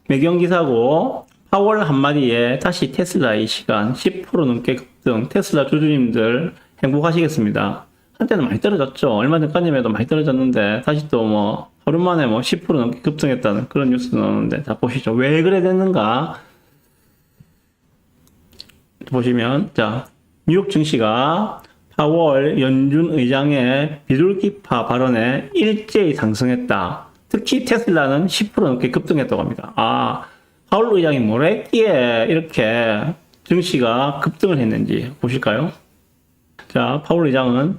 매경 기사고 파월 한마디에 다시 테슬라의 시간 10% 넘게 급등. 테슬라 주주님들 행복하시겠습니다. 한때는 많이 떨어졌죠. 얼마 전까지만 해도 많이 떨어졌는데 다시 또 뭐 하루 만에 뭐 10% 넘게 급등했다는 그런 뉴스 나오는데, 자 보시죠. 왜 그래 됐는가 보시면, 자 뉴욕 증시가 파월 연준 의장의 비둘기파 발언에 일제히 상승했다. 특히 테슬라는 10% 넘게 급등했다고 합니다. 아, 파월 의장이 뭘 했기에 이렇게 증시가 급등을 했는지 보실까요? 자, 파월 의장은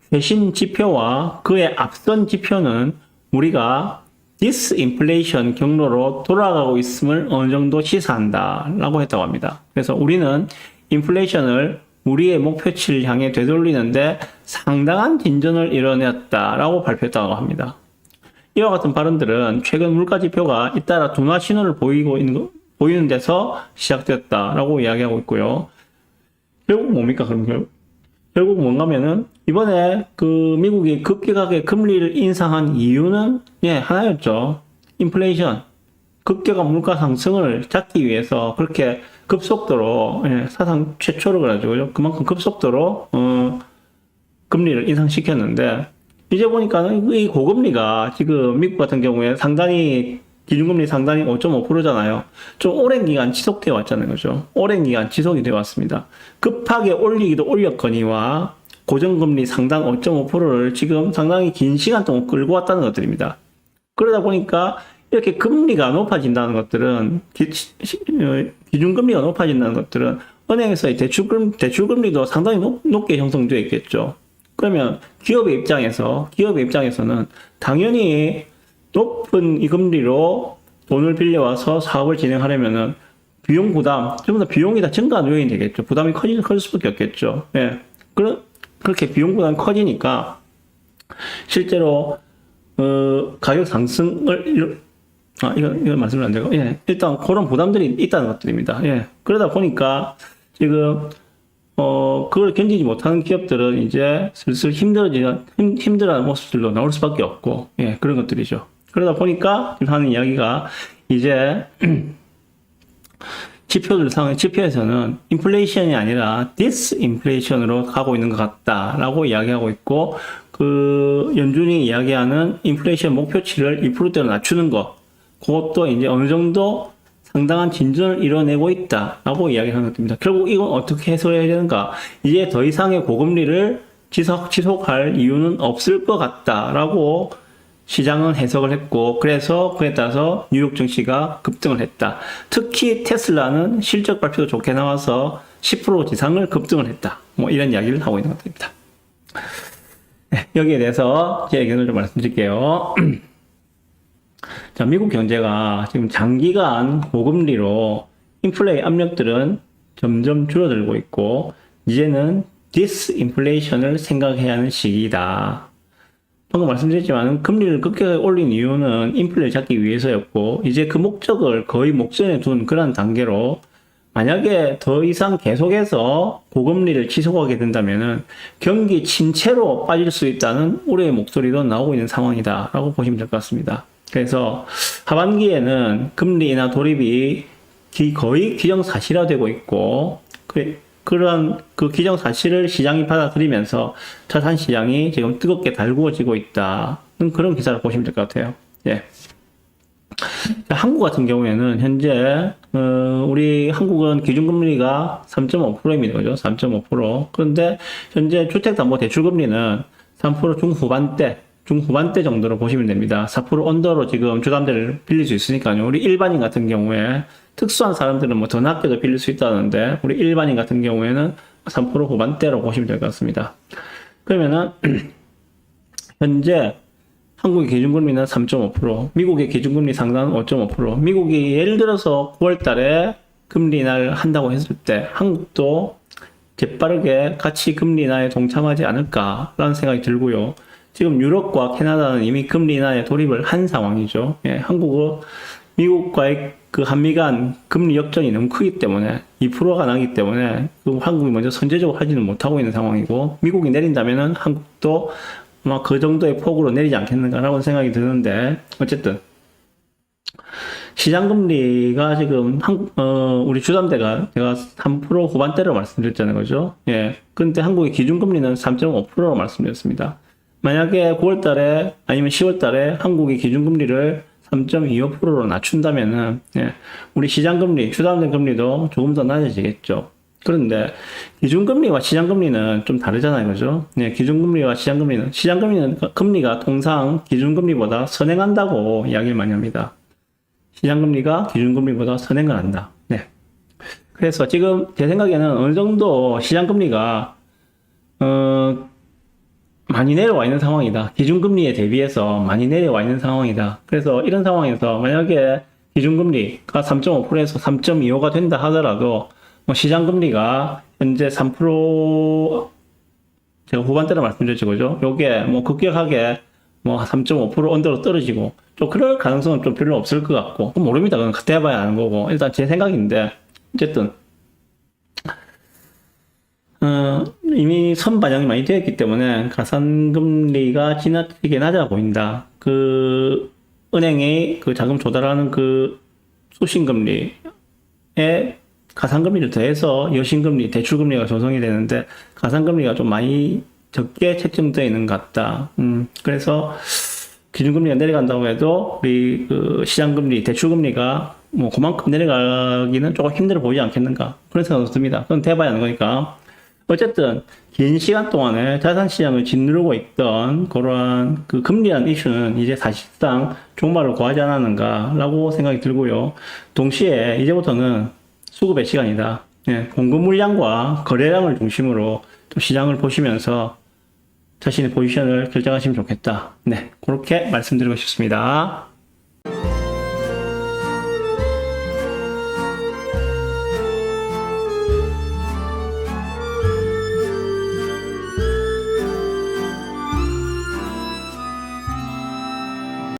최신 지표와 그의 앞선 지표는 우리가 디스인플레이션 경로로 돌아가고 있음을 어느 정도 시사한다 라고 했다고 합니다. 그래서 우리는 인플레이션을 우리의 목표치를 향해 되돌리는데 상당한 진전을 이뤄냈다 라고 발표했다고 합니다. 이와 같은 발언들은 최근 물가 지표가 잇따라 둔화 신호를 보이는 데서 시작되었다라고 이야기하고 있고요. 결국 뭡니까? 그럼 결국 뭔가면은 이번에 그 미국이 급격하게 금리를 인상한 이유는 하나였죠. 인플레이션, 급격한 물가 상승을 잡기 위해서 그렇게 급속도로, 사상 최초로 그래가지고 그만큼 급속도로 금리를 인상시켰는데, 이제 보니까는 이 고금리가 지금 미국 같은 경우에 상당히 기준금리 상당히 5.5%잖아요. 좀 오랜 기간 지속되어 왔잖아요. 그죠? 오랜 기간 지속이 되어 왔습니다. 급하게 올리기도 올렸거니와 고정금리 상단 5.5%를 지금 상당히 긴 시간 동안 끌고 왔다는 것들입니다. 그러다 보니까 이렇게 금리가 높아진다는 것들은, 기준금리가 높아진다는 것들은 은행에서의 대출금리도 상당히 높게 형성되어 있겠죠. 그러면 기업의 입장에서는 당연히 높은 이 금리로 돈을 빌려와서 사업을 진행하려면은 비용 부담, 전부 다 비용이 다 증가하는 요인이 되겠죠. 부담이 커질 수밖에 없겠죠. 예. 그렇게 비용 부담이 커지니까 실제로 가격 상승을 이건 말씀을 안 되고, 일단 그런 부담들이 있다는 것들입니다. 그러다 보니까 지금 그걸 견디지 못하는 기업들은 이제 슬슬 힘들어하는 모습들로 나올 수밖에 없고, 그런 것들이죠. 그러다 보니까 하는 이야기가 이제 지표에서는 인플레이션이 아니라 디스인플레이션으로 가고 있는 것 같다라고 이야기하고 있고, 그 연준이 이야기하는 인플레이션 목표치를 2%대로 낮추는 것, 그것도 이제 어느 정도 상당한 진전을 이뤄내고 있다라고 이야기하는 것입니다. 결국 이건 어떻게 해석해야 되는가? 이제 더 이상의 고금리를 지속할 이유는 없을 것 같다라고 시장은 해석을 했고, 그래서 그에 따라서 뉴욕 증시가 급등을 했다. 특히 테슬라는 실적 발표도 좋게 나와서 10% 지상을 급등을 했다. 뭐 이런 이야기를 하고 있는 것입니다. 여기에 대해서 제 의견을 좀 말씀드릴게요. 자, 미국 경제가 지금 장기간 고금리로 인플레이 압력들은 점점 줄어들고 있고, 이제는 디스인플레이션을 생각해야 하는 시기이다. 방금 말씀드렸지만 금리를 급격하게 올린 이유는 인플레를 잡기 위해서였고, 이제 그 목적을 거의 목전에 둔 그런 단계로, 만약에 더 이상 계속해서 고금리를 지속하게 된다면은 경기 침체로 빠질 수 있다는 우려의 목소리도 나오고 있는 상황이다라고 보시면 될 것 같습니다. 그래서 하반기에는 금리 인하 돌입이 거의 기정사실화되고 있고, 그런 그 기정사실을 시장이 받아들이면서 자산 시장이 지금 뜨겁게 달구어지고 있다는 그런 기사를 보시면 될 것 같아요. 한국 같은 경우에는 현재 우리 한국은 기준금리가 3.5%입니다. 그죠? 3.5%. 그런데 현재 주택담보대출금리는 3% 중후반대 정도로 보시면 됩니다. 4% 언더로 지금 주담대를 빌릴 수 있으니까요. 우리 일반인 같은 경우에 특수한 사람들은 뭐 더 낮게도 빌릴 수 있다는데, 우리 일반인 같은 경우에는 3% 후반대로 보시면 될 것 같습니다. 그러면은 현재 한국의 기준금리는 3.5%, 미국의 기준금리 상단은 5.5%. 미국이 예를 들어서 9월 달에 금리 인하를 한다고 했을 때 한국도 재빠르게 같이 금리 인하에 동참하지 않을까라는 생각이 들고요. 지금 유럽과 캐나다는 이미 금리 인하에 돌입을 한 상황이죠. 한국은 미국과의 그 한미 간 금리 역전이 너무 크기 때문에 2%가 나기 때문에 한국이 먼저 선제적으로 하지는 못하고 있는 상황이고, 미국이 내린다면은 한국도 아마 그 정도의 폭으로 내리지 않겠는가라고 생각이 드는데, 어쨌든 시장금리가 지금 우리 주담대가 제가 3% 후반대로 말씀드렸잖아요. 그죠? 예. 근데 한국의 기준금리는 3.5%로 말씀드렸습니다. 만약에 9월 달에 아니면 10월 달에 한국의 기준금리를 3.25%로 낮춘다면은, 예. 우리 시장금리, 주담대 금리도 조금 더 낮아지겠죠. 그런데 기준금리와 시장금리는 좀 다르잖아요. 그죠? 네, 기준금리와 시장금리는 금리가 통상 기준금리보다 선행한다고 이야기를 많이 합니다. 시장금리가 기준금리보다 선행을 한다. 네. 그래서 지금 제 생각에는 어느 정도 시장금리가, 많이 내려와 있는 상황이다. 기준금리에 대비해서 많이 내려와 있는 상황이다. 그래서 이런 상황에서 만약에 기준금리가 3.5%에서 3.25가 된다 하더라도 뭐 시장금리가 현재 3% 제가 후반대로 말씀드렸죠. 그죠? 요게 뭐 급격하게 뭐 3.5% 언더로 떨어지고 좀 그럴 가능성은 좀 별로 없을 것 같고 모릅니다. 그건 그때 해봐야 아는 거고 일단 제 생각인데 어쨌든 이미 선반영이 많이 되었기 때문에 가산금리가 지나치게 낮아 보인다. 그 은행이 그 자금 조달하는 그 수신금리에 가산금리를 더해서 여신금리, 대출금리가 조성이 되는데 가산금리가 좀 많이 적게 책정되어 있는 것 같다. 그래서 기준금리가 내려간다고 해도 우리 그 시장금리, 대출금리가 뭐 그만큼 내려가기는 조금 힘들어 보이지 않겠는가 그런 생각도 듭니다. 그건 돼봐야 하는 거니까. 어쨌든 긴 시간 동안에 자산시장을 짓누르고 있던 그러한 그 금리란 이슈는 이제 사실상 종말을 구하지 않았는가라고 생각이 들고요. 동시에 이제부터는 수급의 시간이다. 예, 공급 물량과 거래량을 중심으로 좀 시장을 보시면서 자신의 포지션을 결정하시면 좋겠다. 네, 그렇게 말씀드리고 싶습니다.